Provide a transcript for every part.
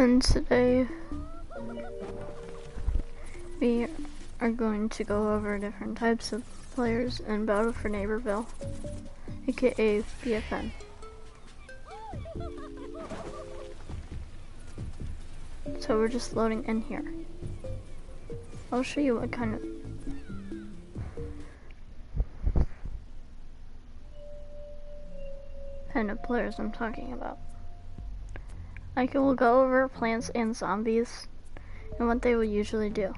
And today we are going to go over different types of players in Battle for Neighborville, aka BFN. So we're just loading in here. I'll show you what kind of players I'm talking about. I will go over plants and zombies and what they will usually do.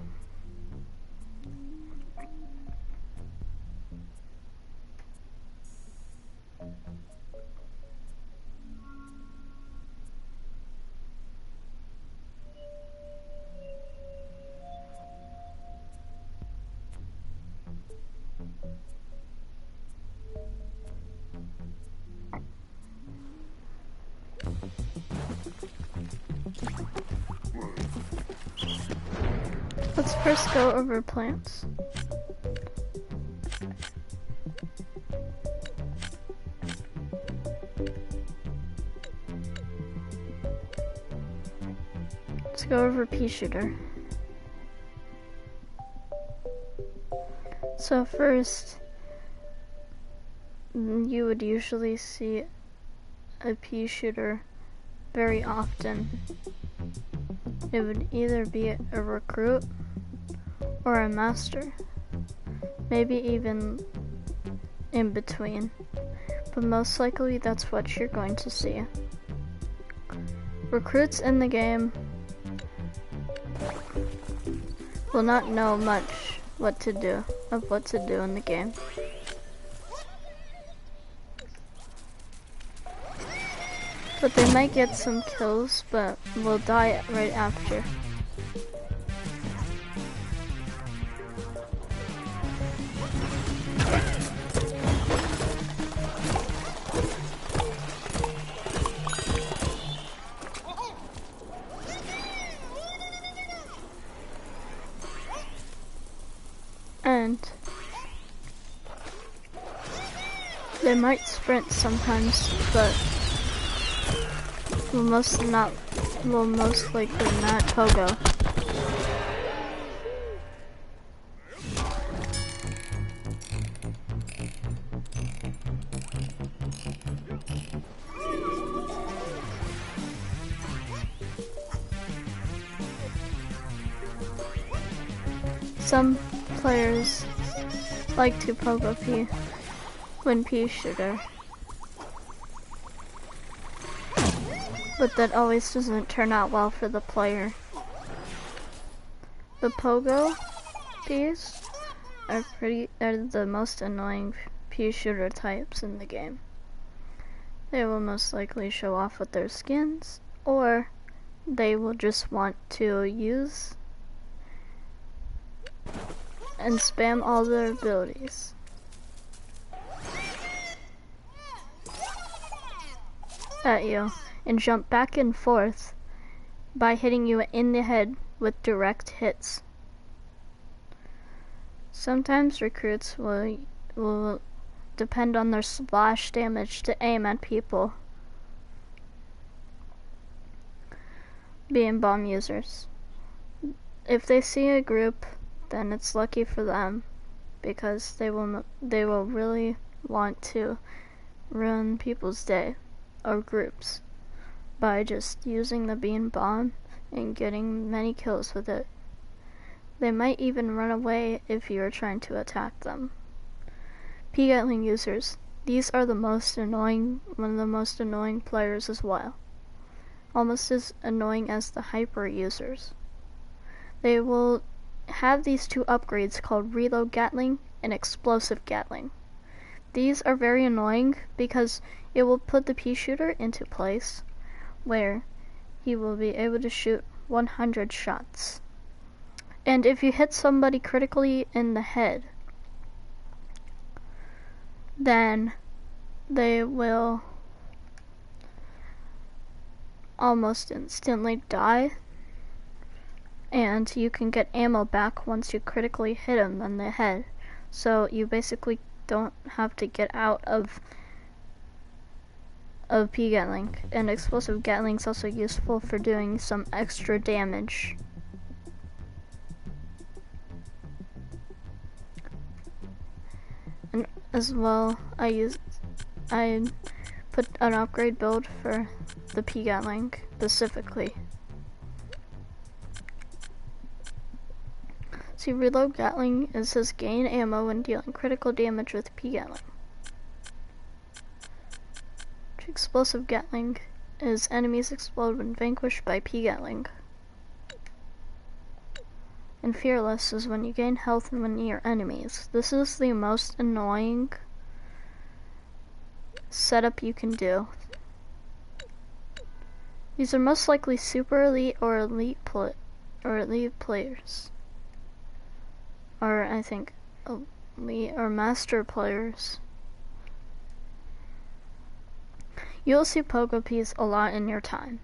Let's first go over plants. Let's go over Pea Shooter. So first, you would usually see a Pea Shooter very often. It would either be a recruit or a master, maybe even in between, but most likely that's what you're going to see. Recruits in the game will not know much what to do in the game. But they might get some kills, but will die right after. And they might sprint sometimes, but will most likely not pogo. Some players like to pogo P when Pea Shooter, but that always doesn't turn out well for the player. The pogo Ps are the most annoying Pea Shooter types in the game. They will most likely show off with their skins, or they will just want to use and spam all their abilities. At you and jump back and forth by hitting you in the head with direct hits. Sometimes recruits will depend on their splash damage to aim at people. Being bomb users. If they see a group, then it's lucky for them, because they will really want to ruin people's day or groups by just using the bean bomb and getting many kills with it. They might even run away if you are trying to attack them. P-Gatling users. These are one of the most annoying players as well. Almost as annoying as the hyper users. They will have these two upgrades called Reload Gatling and Explosive Gatling. These are very annoying because it will put the Pea Shooter into place where he will be able to shoot 100 shots. And if you hit somebody critically in the head, then they will almost instantly die, and you can get ammo back once you critically hit him in the head. So you basically don't have to get out of of Pea Gatling, and explosive Gatling is also useful for doing some extra damage. And as well, I put an upgrade build for the Pea Gatling specifically. See, reload Gatling, it says gain ammo when dealing critical damage with Pea Gatling. Explosive Gatling is enemies explode when vanquished by Pea Gatling. And Fearless is when you gain health when near enemies. This is the most annoying setup you can do. These are most likely super elite or elite players. Or I think elite or master players. You'll see Pogo Peas a lot in your time.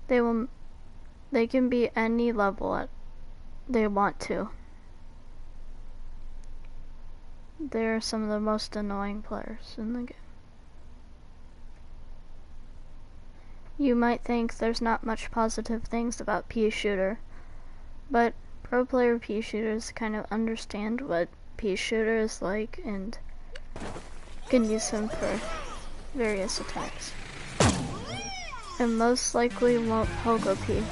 They can be any level they want to. They're some of the most annoying players in the game. You might think there's not much positive things about Pea Shooter, but pro player Pea Shooters kind of understand what Pea Shooter is like and can use him for various attacks. And most likely won't Pogo Pea.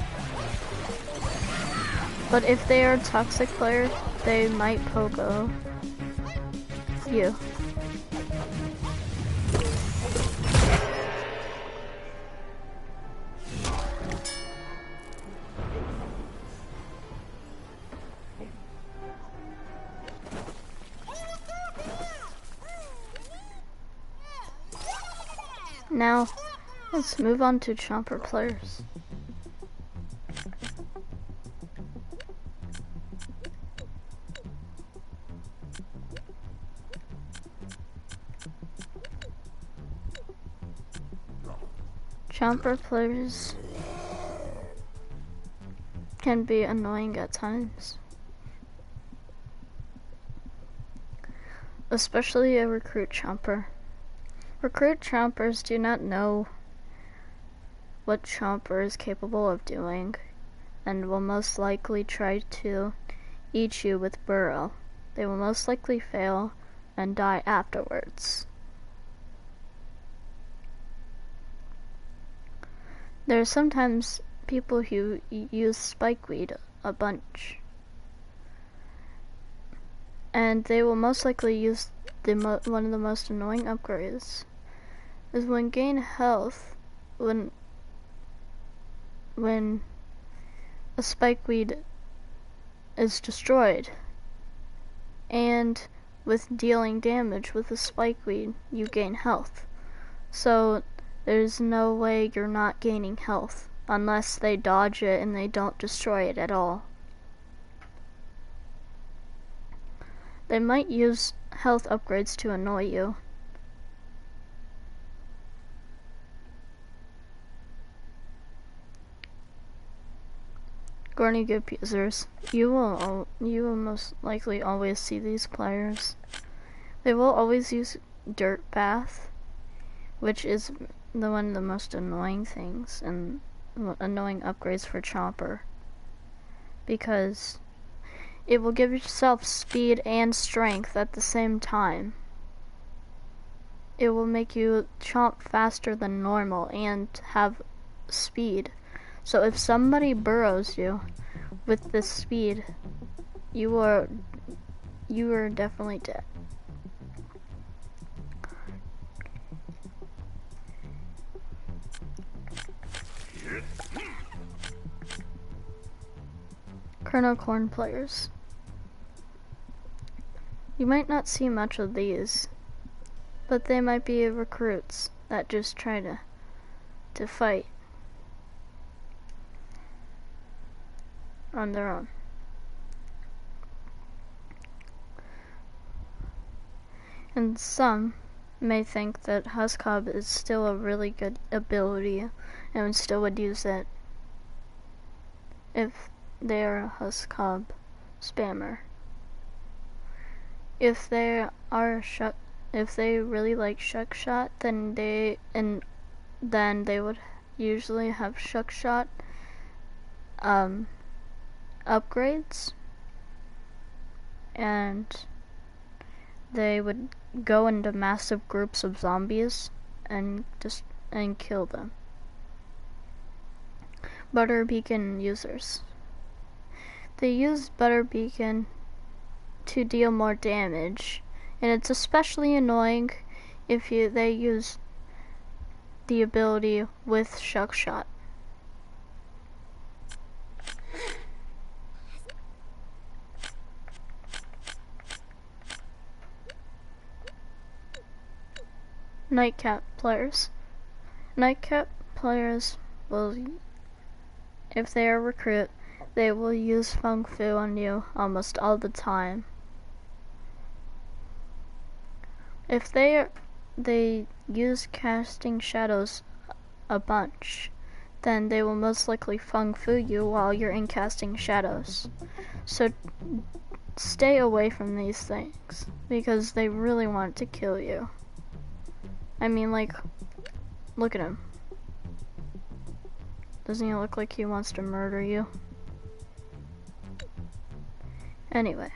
But if they are a toxic player, they might Pogo you. Now, let's move on to Chomper players. Chomper players can be annoying at times. Especially a recruit Chomper. Recruit Chompers do not know what Chomper is capable of doing and will most likely try to eat you with burrow. They will most likely fail and die afterwards. There are sometimes people who use spikeweed a bunch, and they will most likely use one of the most annoying upgrades is when gain health when a spikeweed is destroyed, and with dealing damage with a spikeweed you gain health. So there's no way you're not gaining health unless they dodge it and they don't destroy it at all. They might use health upgrades to annoy you. Gorny Goop users, you will most likely always see these players. They will always use Dirt Bath, which is one of the most annoying things and annoying upgrades for Chomper, because it will give yourself speed and strength at the same time. It will make you chomp faster than normal and have speed. So if somebody burrows you with this speed, you are definitely dead. Colonel Corn players. You might not see much of these, but they might be recruits that just try to fight on their own. And some may think that Huskob is still a really good ability and still would use it if they are a Huskob spammer. If they really like Shuck Shot, then then they would usually have Shuckshot upgrades, and they would go into massive groups of zombies and kill them. Butter Beacon users. They use Butter Beacon to deal more damage, and it's especially annoying if they use the ability with Shuckshot. Nightcap players. Nightcap players will, if they are recruit, they will use Fung Fu on you almost all the time. If they use casting shadows a bunch, then they will most likely Fung Fu you while you're in casting shadows. So stay away from these things, because they really want to kill you. I mean, like, look at him. Doesn't he look like he wants to murder you? Anyway.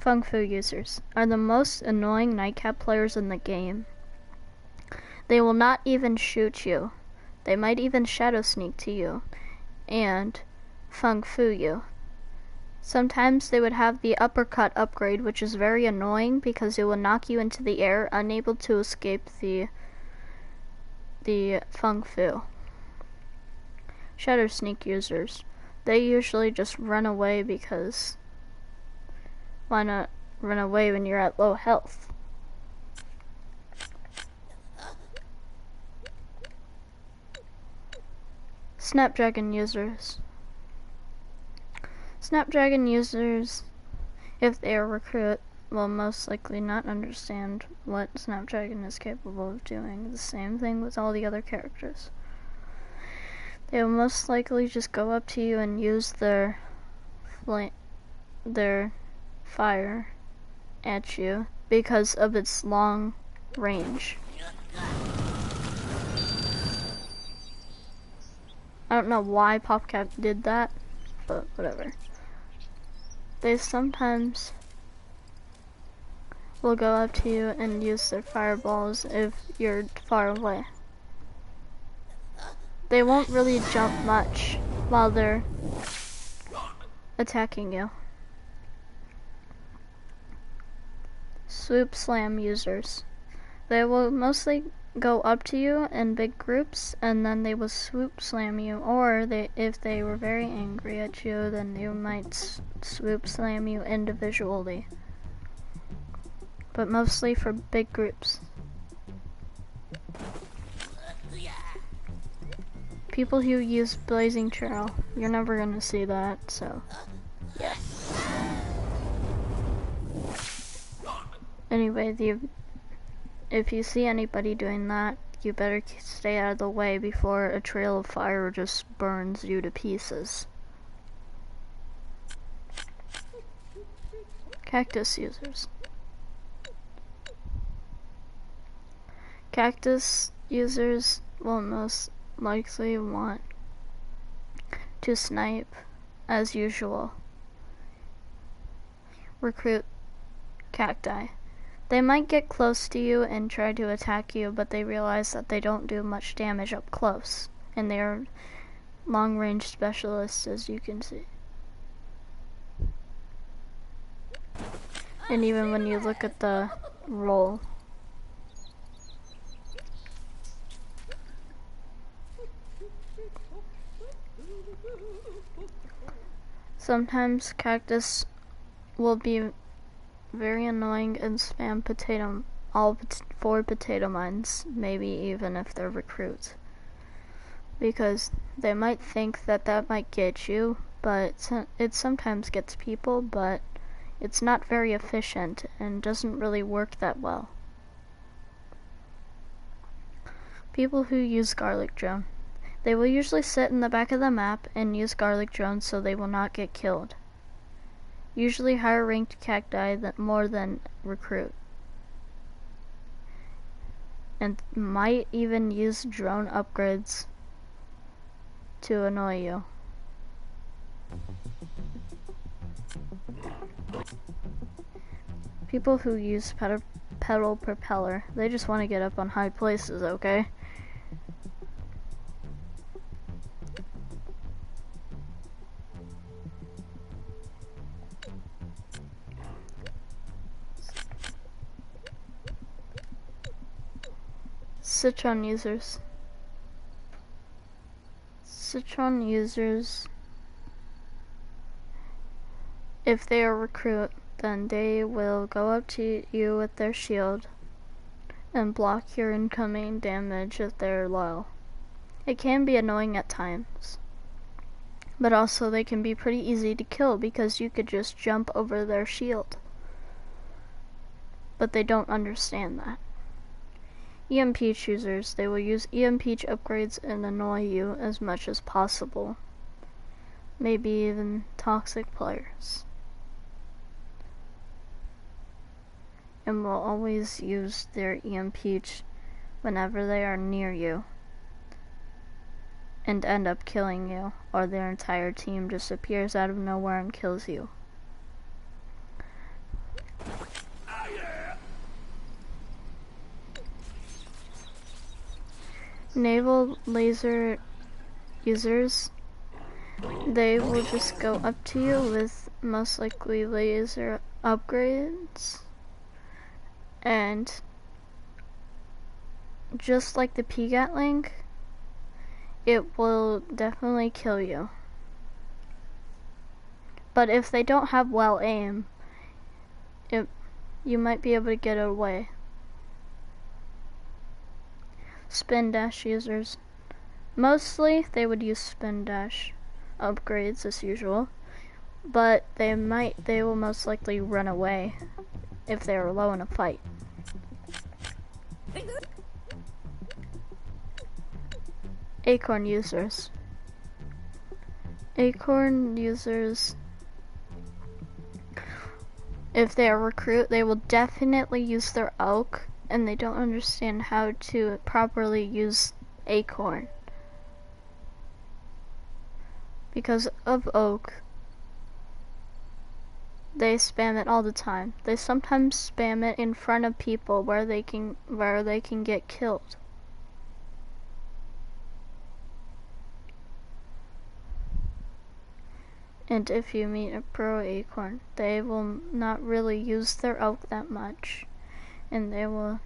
Fung Fu users are the most annoying Nightcap players in the game. They will not even shoot you. They might even shadow sneak to you and Fung Fu you. Sometimes they would have the uppercut upgrade, which is very annoying because it will knock you into the air, unable to escape the Fung Fu. Shadow sneak users. They usually just run away because why not run away when you're at low health? Snapdragon users. Snapdragon users, if they are recruit, will most likely not understand what Snapdragon is capable of doing. The same thing with all the other characters. They will most likely just go up to you and use their fire at you because of its long range. I don't know why PopCap did that, but whatever. They sometimes will go up to you and use their fireballs if you're far away. They won't really jump much while they're attacking you. Swoop Slam users. They will mostly go up to you in big groups and then they will swoop slam you, or if they were very angry at you, then they might swoop slam you individually, but mostly for big groups. People who use Blazing Trail, you're never gonna see that, so yeah. Anyway, if you see anybody doing that, you better stay out of the way before a trail of fire just burns you to pieces. Cactus users. Cactus users will most likely want to snipe as usual. Recruit cacti. They might get close to you and try to attack you, but they realize that they don't do much damage up close, and they are long-range specialists, as you can see. And even when you look at the roll, sometimes Cactus will be very annoying and spam four potato mines, maybe even if they're recruits, because they might think that might get you, but it sometimes gets people, but it's not very efficient and doesn't really work that well. People who use Garlic Drone. They will usually sit in the back of the map and use Garlic Drone so they will not get killed. Usually higher ranked cacti more than recruit. and might even use drone upgrades to annoy you. People who use pedal propeller, they just want to get up on high places, okay? Citron users. Citron users, if they are recruit, then they will go up to you with their shield and block your incoming damage if they're low. It can be annoying at times, but also they can be pretty easy to kill because you could just jump over their shield. But they don't understand that. EMP choosers, they will use EMP upgrades and annoy you as much as possible. Maybe even toxic players. And will always use their EMP whenever they are near you and end up killing you, or their entire team just appears out of nowhere and kills you. Naval laser users, they will just go up to you with most likely laser upgrades, and just like the Gatling, it will definitely kill you. But if they don't have well aim, you might be able to get away. Spin dash users, mostly they would use spin dash upgrades as usual, but they will most likely run away if they are low in a fight. Acorn users. Acorn users, if they are recruit, they will definitely use their oak, and they don't understand how to properly use Acorn. Because of oak, they spam it all the time. They sometimes spam it in front of people where they can get killed. And if you meet a pro Acorn, they will not really use their oak that much, and they will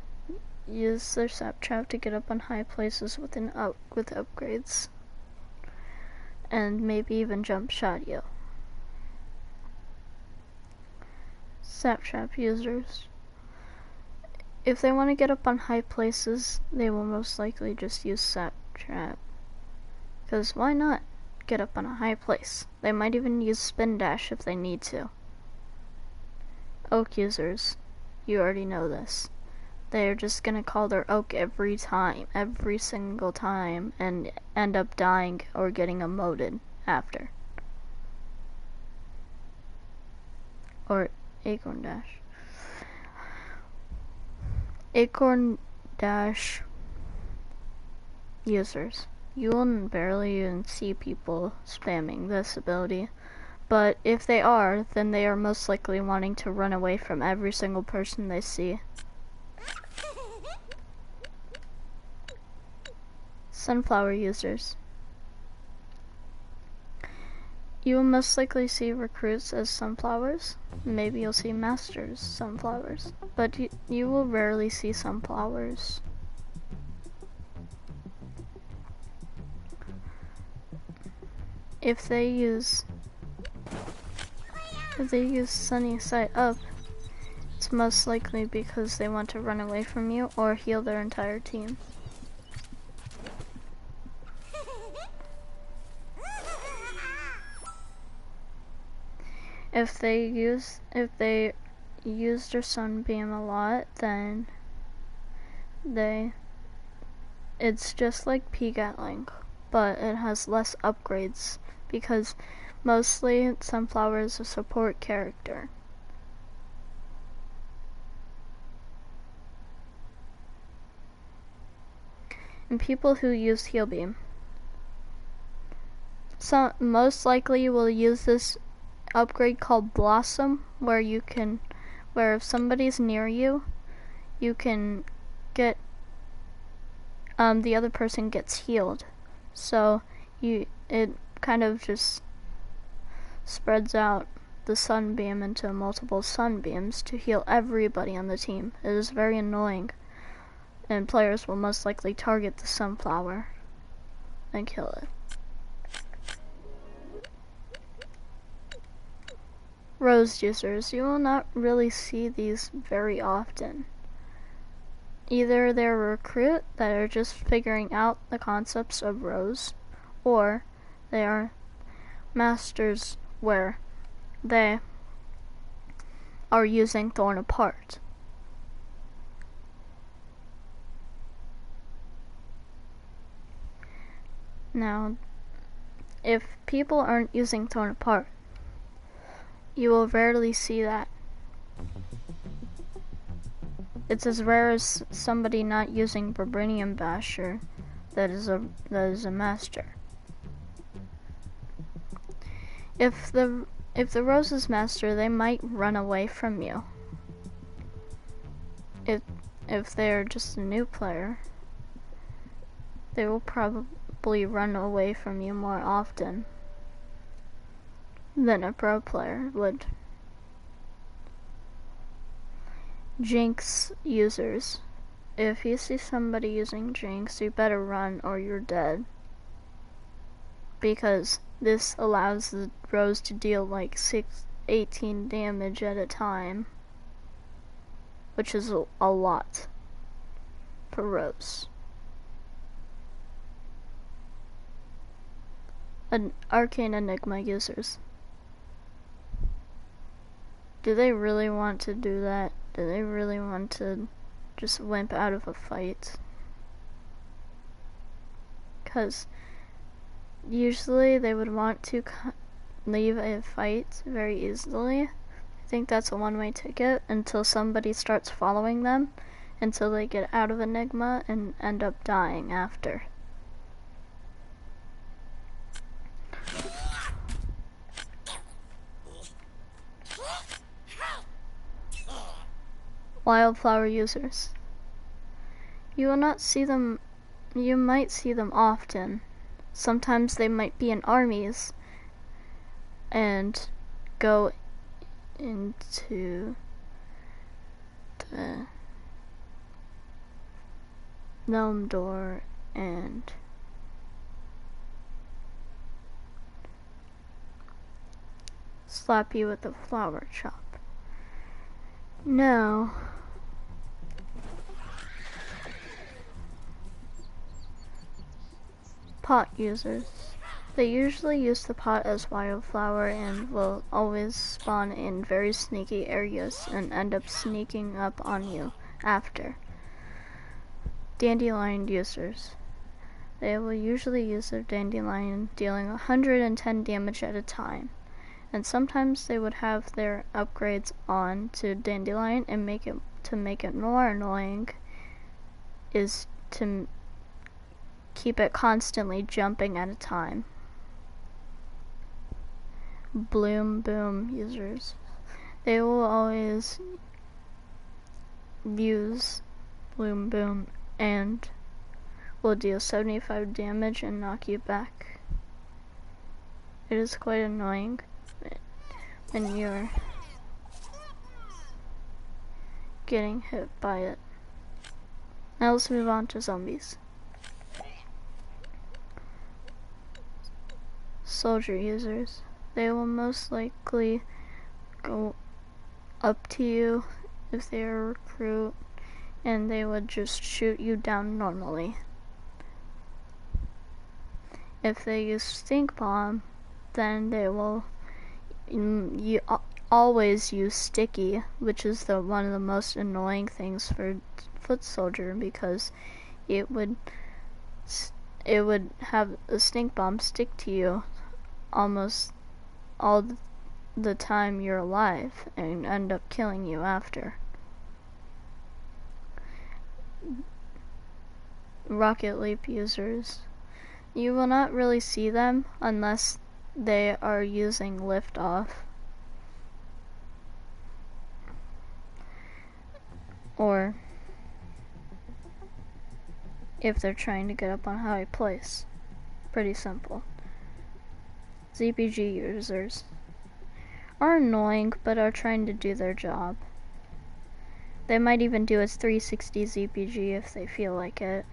use their sap trap to get up on high places with upgrades, and maybe even jump shot you. Sap trap users, if they want to get up on high places, they will most likely just use sap trap, because why not get up on a high place? They might even use spin dash if they need to. Oak users, you already know this. They're just gonna call their oak every single time, and end up dying or getting emoted after. Or Acorn dash. Acorn dash users, you will barely even see people spamming this ability, but if they are, then they are most likely wanting to run away from every single person they see. Sunflower users, you will most likely see recruits as sunflowers. Maybe you'll see masters sunflowers, but you will rarely see sunflowers. If they use sunny side up, it's most likely because they want to run away from you or heal their entire team. If they use their sunbeam a lot, then it's just like Gatling, but it has less upgrades because mostly Sunflower is a support character. and people who use heal beam. So most likely you will use this upgrade called Blossom, where if somebody's near you, you can get the other person gets healed. So it kind of just spreads out the sunbeam into multiple sunbeams to heal everybody on the team. It is very annoying, and players will most likely target the sunflower and kill it. Rose users, you will not really see these very often. Either they're a recruit that are just figuring out the concepts of Rose, or they are masters where they are using Thorn Apart. Now, if people aren't using Thorn Apart, you will rarely see that. It's as rare as somebody not using Vibranium Basher that is a master. If the Rose is master, they might run away from you. If they're just a new player, they will probably run away from you more often than a pro player would. Jinx users. If you see somebody using Jinx, you better run or you're dead. Because this allows the Rose to deal like 18 damage at a time, which is a lot per Rose. Arcane Enigma users. Do they really want to do that? Do they really want to just limp out of a fight? Because usually they would want to leave a fight very easily. I think that's a one-way ticket until somebody starts following them, until they get out of Enigma and end up dying after. Wildflower users. You will not see them, you might see them often. Sometimes they might be in armies and go into the gnome door and slap you with the flower chop. No. Pot users. They usually use the pot as Wildflower and will always spawn in very sneaky areas and end up sneaking up on you after. Dandelion users. They will usually use their Dandelion dealing 110 damage at a time. And sometimes they would have their upgrades on to Dandelion and make it more annoying is to keep it constantly jumping at a time. Bloom Boom users. They will always use Bloom Boom and will deal 75 damage and knock you back. It is quite annoying when you're getting hit by it. Now let's move on to zombies. Soldier users. They will most likely go up to you if they are a recruit, and they would just shoot you down normally. If they use Stink Bomb, then they will always use Sticky, which is one of the most annoying things for Foot Soldier, because it would have a Stink Bomb stick to you almost all the time you're alive and end up killing you after. rocket leap users. You will not really see them unless they are using liftoff. Or if they're trying to get up on a high place. Pretty simple. ZPG users are annoying, but are trying to do their job. They might even do a 360 ZPG if they feel like it.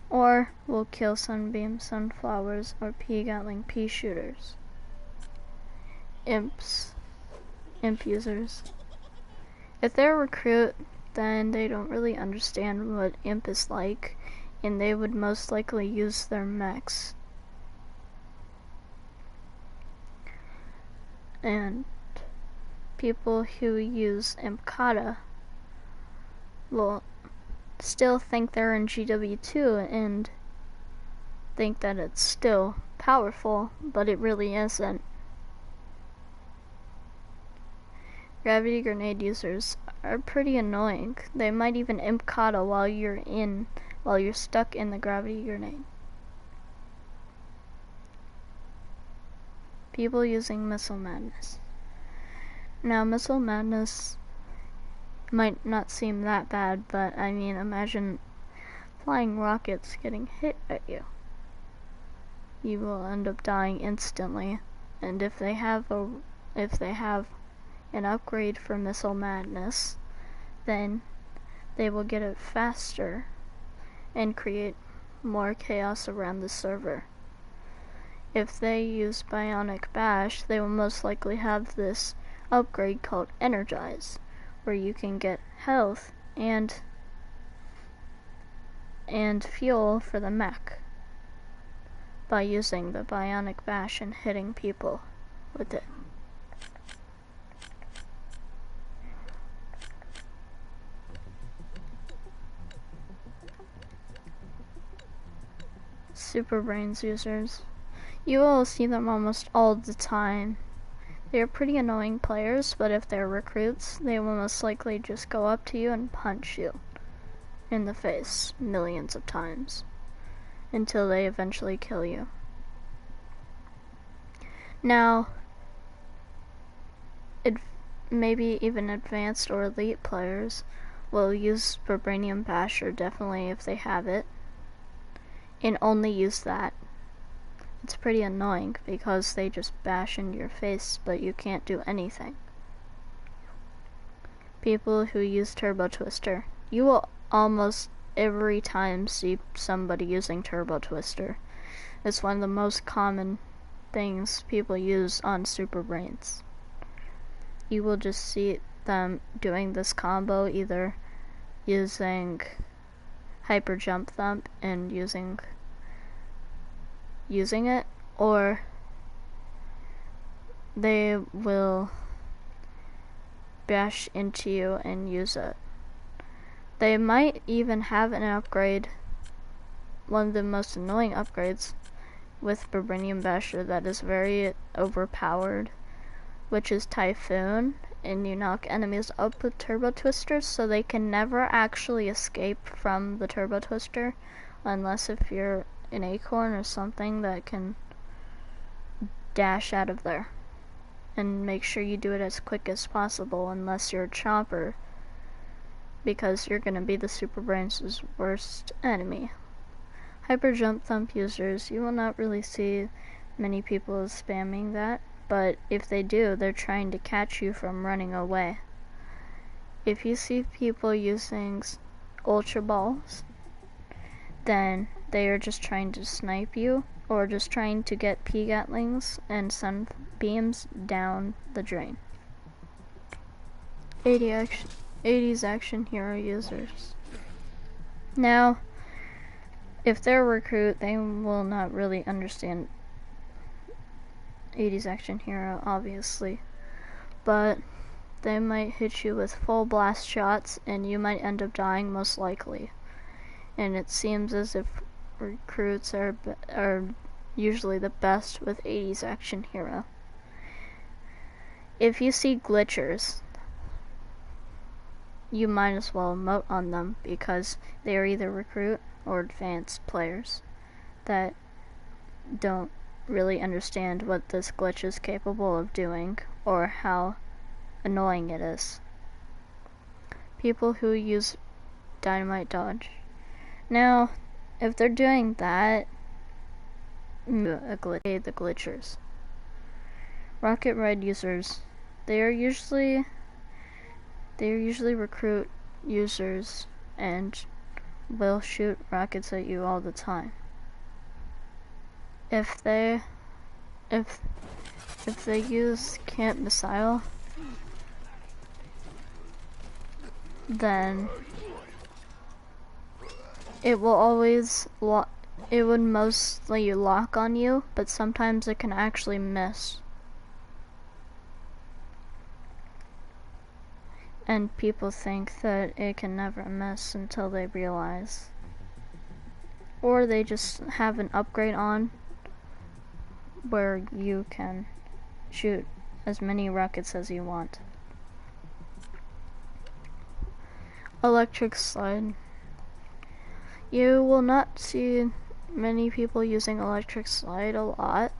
Or will kill sunbeam, sunflowers, or Pea shooters. Imps. Imp users. If they're a recruit, then they don't really understand what imp is like, and they would most likely use their mechs. And people who use imp kata will still think they're in GW2 and think that it's still powerful, but it really isn't. Gravity grenade users are pretty annoying. They might even imp kata while you're stuck in the gravity grenade. People using missile madness. Now, missile madness might not seem that bad, but I mean, imagine flying rockets getting hit at you. You will end up dying instantly, and if they have an upgrade for missile madness, then they will get it faster and create more chaos around the server. If they use Bionic Bash, they will most likely have this upgrade called Energize, where you can get health and fuel for the mech by using the Bionic Bash and hitting people with it. Super Brains users. You will see them almost all the time. They are pretty annoying players, but if they're recruits, they will most likely just go up to you and punch you in the face millions of times until they eventually kill you. Now, maybe even advanced or elite players will use Vibranium Basher, definitely if they have it, and only use that. It's pretty annoying because they just bash into your face, but you can't do anything. People who use Turbo Twister. You will almost every time see somebody using Turbo Twister. It's one of the most common things people use on Super Brains. You will just see them doing this combo, either using Hyper Jump Thump and using it, or they will bash into you and use it. They might even have an upgrade, one of the most annoying upgrades with Vibranium Basher that is very overpowered, which is Typhoon, and you knock enemies up with Turbo Twisters so they can never actually escape from the Turbo Twister, unless if you're an Acorn or something that can dash out of there. And make sure you do it as quick as possible, unless you're a Chomper, because you're gonna be the Super Brains' worst enemy. Hyper Jump Thump users, you will not really see many people spamming that, but if they do, they're trying to catch you from running away. If you see people using Ultra Balls, then they are just trying to snipe you, or just trying to get P-Gatlings and Sunbeams down the drain. 80s action hero users. Now, if they're a recruit, they will not really understand 80s action hero, obviously, but they might hit you with full blast shots and you might end up dying most likely. And it seems as if recruits are usually the best with 80s action hero. If you see glitchers, you might as well emote on them because they are either recruit or advanced players that don't really understand what this glitch is capable of doing or how annoying it is. People who use dynamite dodge. Now, if they're doing that, the glitchers. Rocket ride users. They usually recruit users and will shoot rockets at you all the time. If they use camp missile, then it would mostly lock on you, but sometimes it can actually miss. And people think that it can never miss until they realize. Or they just have an upgrade on where you can shoot as many rockets as you want. Electric slide. You will not see many people using electric slide a lot,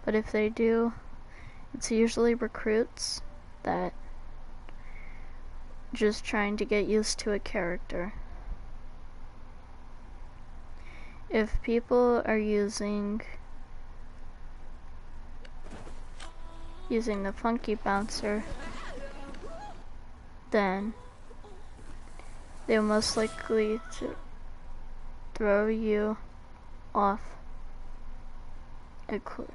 but if they do, it's usually recruits that just trying to get used to a character. If people are using the funky bouncer, then they're most likely to throw you off a cliff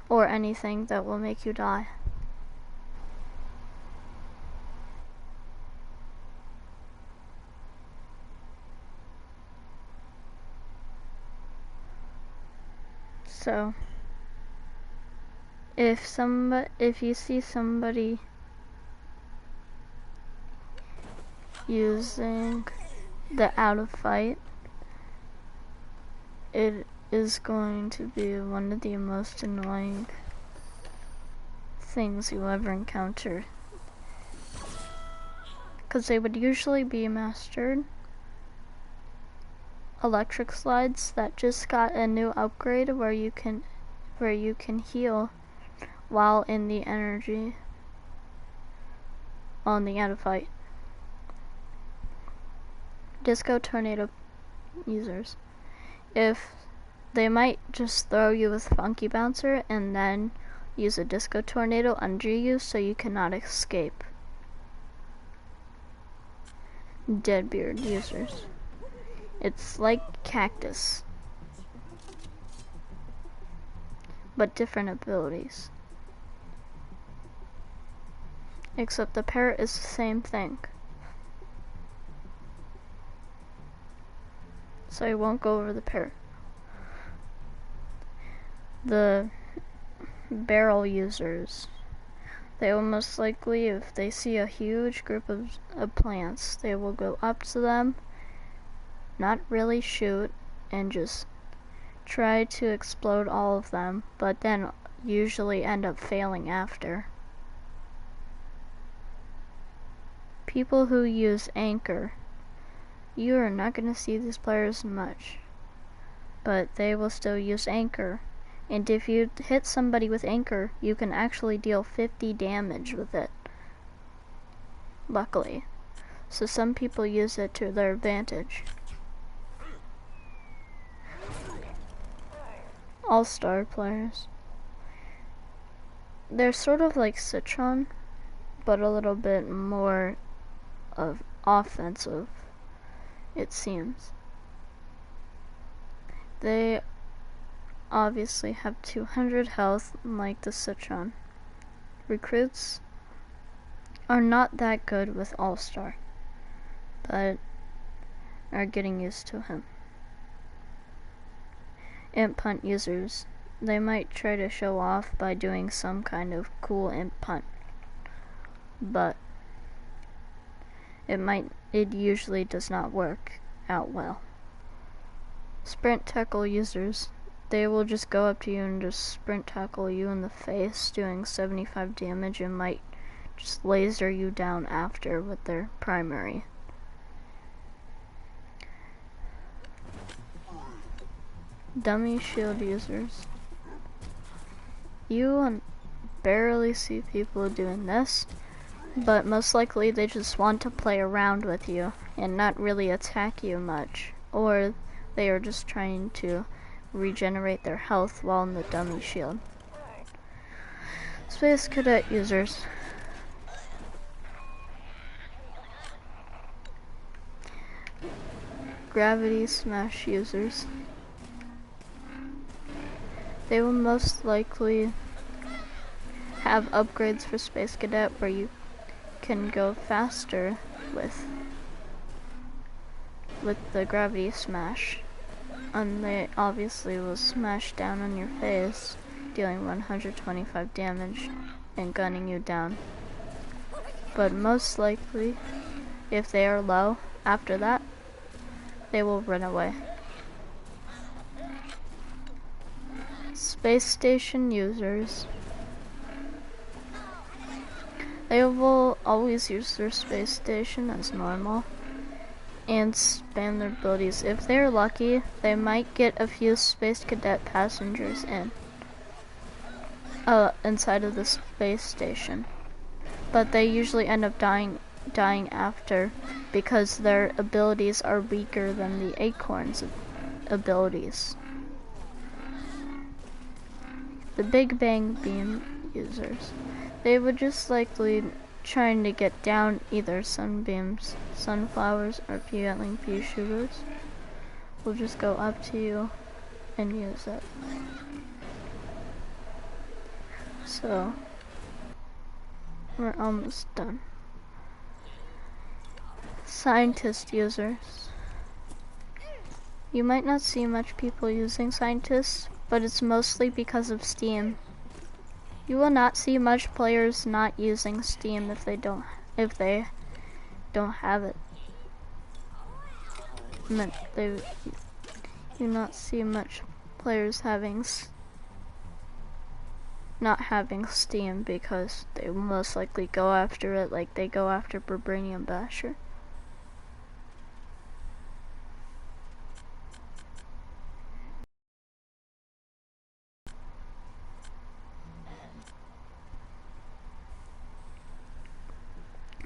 or anything that will make you die. So, if you see somebody using the out of fight, it is going to be one of the most annoying things you ever encounter, because they would usually be mastered electric slides that just got a new upgrade where you can heal while in the energy on the out of fight. Disco tornado users. If they might just throw you with funky bouncer and then use a disco tornado under you so you cannot escape. Deadbeard users. It's like Cactus, but different abilities. Except the parrot is the same thing. So I won't go over the parrot. The barrel users. They will most likely, if they see a huge group of plants, they will go up to them, not really shoot, and just try to explode all of them, but then usually end up failing after. People who use anchor. You are not going to see these players much, but they will still use anchor. And if you hit somebody with anchor, you can actually deal 50 damage with it. Luckily. So some people use it to their advantage. Allstar players. They're sort of like Citron, but a little bit more of offensive, it seems. They obviously have 200 health like the Citron. Recruits are not that good with Allstar, but are getting used to him. Imp hunt users. They might try to show off by doing some kind of cool imp hunt, but it usually does not work out well. Sprint tackle users. They will just go up to you and just sprint tackle you in the face, doing 75 damage, and might just laser you down after with their primary. dummy shield users. You barely see people doing this, but most likely they just want to play around with you and not really attack you much, or they are just trying to regenerate their health while in the dummy shield. Space cadet users. Gravity smash users. They will most likely have upgrades for Space Cadet where you can go faster with the gravity smash. And they obviously will smash down on your face, dealing 125 damage and gunning you down. But most likely, if they are low after that, they will run away. Space station users. They will always use their space station as normal and spam their abilities. If they're lucky, they might get a few Space Cadet passengers inside of the space station. But they usually end up dying after because their abilities are weaker than the Acorn's abilities. The Big Bang Beam users. They would just likely trying to get down either sunbeams, sunflowers, or Pea Shooters. Will just go up to you and use it. So, we're almost done. Scientist users. You might not see much people using scientists, but it's mostly because of Steam. You will not see much players not using Steam if they don't have it. You not see much players not having Steam because they will most likely go after it like they go after Vibranium Basher.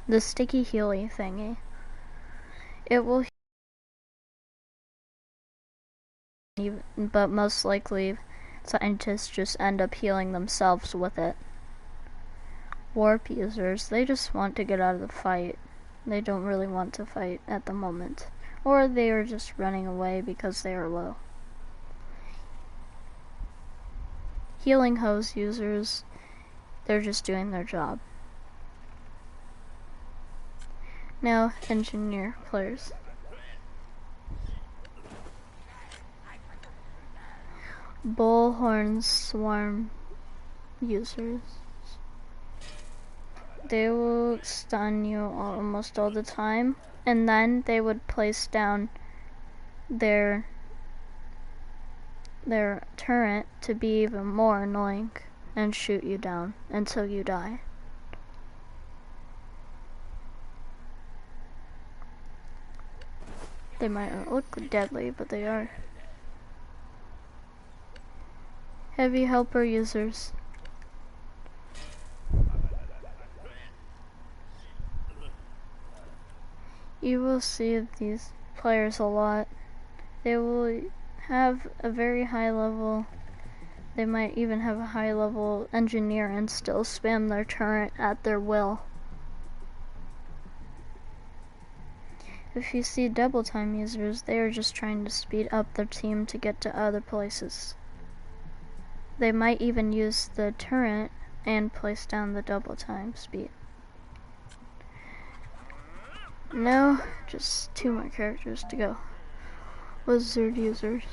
The sticky healy thingy. It will heal, but most likely scientists just end up healing themselves with it. Warp users, they just want to get out of the fight. They don't really want to fight at the moment. Or they are just running away because they are low. Healing hose users, they're just doing their job. Now, engineer players. Bullhorn swarm users. They will stun you almost all the time, and then they would place down their turret to be even more annoying and shoot you down until you die. They might not look deadly, but they are. Heavy helper users. You will see these players a lot. They will have a very high level, they might even have a high level engineer and still spam their turret at their will. If you see double time users, they are just trying to speed up their team to get to other places. They might even use the turret and place down the double time speed. Now, just 2 more characters to go. Wizard users.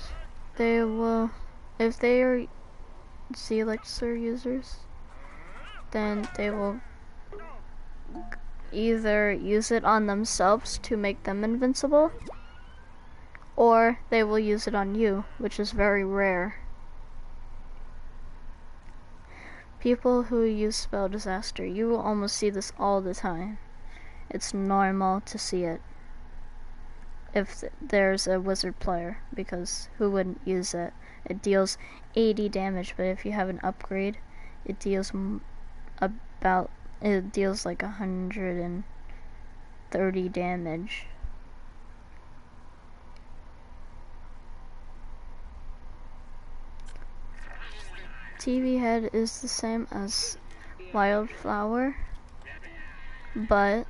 They will, if they are Elixir users, then they will either use it on themselves to make them invincible, or they will use it on you, which is very rare. People who use Spell Disaster, you will almost see this all the time. It's normal to see it if there's a wizard player, because who wouldn't use it? it deals 80 damage, but if you have an upgrade, it deals like 130 damage. TV head is the same as Wildflower, but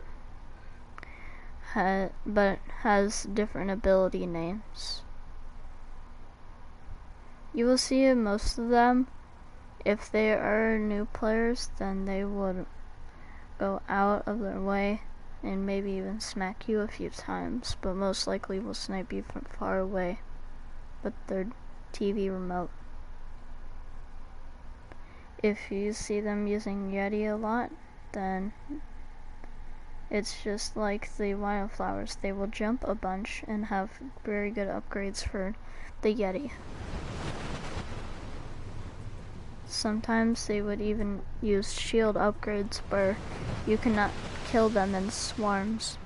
has different ability names. You will see in most of them, if they are new players, then they would go out of their way and maybe even smack you a few times, but most likely will snipe you from far away with their TV remote. If you see them using Yeti a lot, then it's just like the Wildflowers. They will jump a bunch and have very good upgrades for the Yeti. Sometimes they would even use shield upgrades where you cannot kill them in swarms.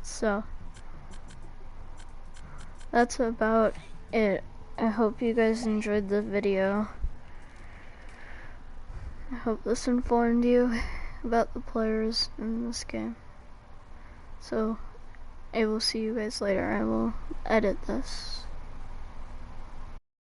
So, that's about it. I hope you guys enjoyed the video. I hope this informed you about the players in this game. So, I will see you guys later. I will edit this.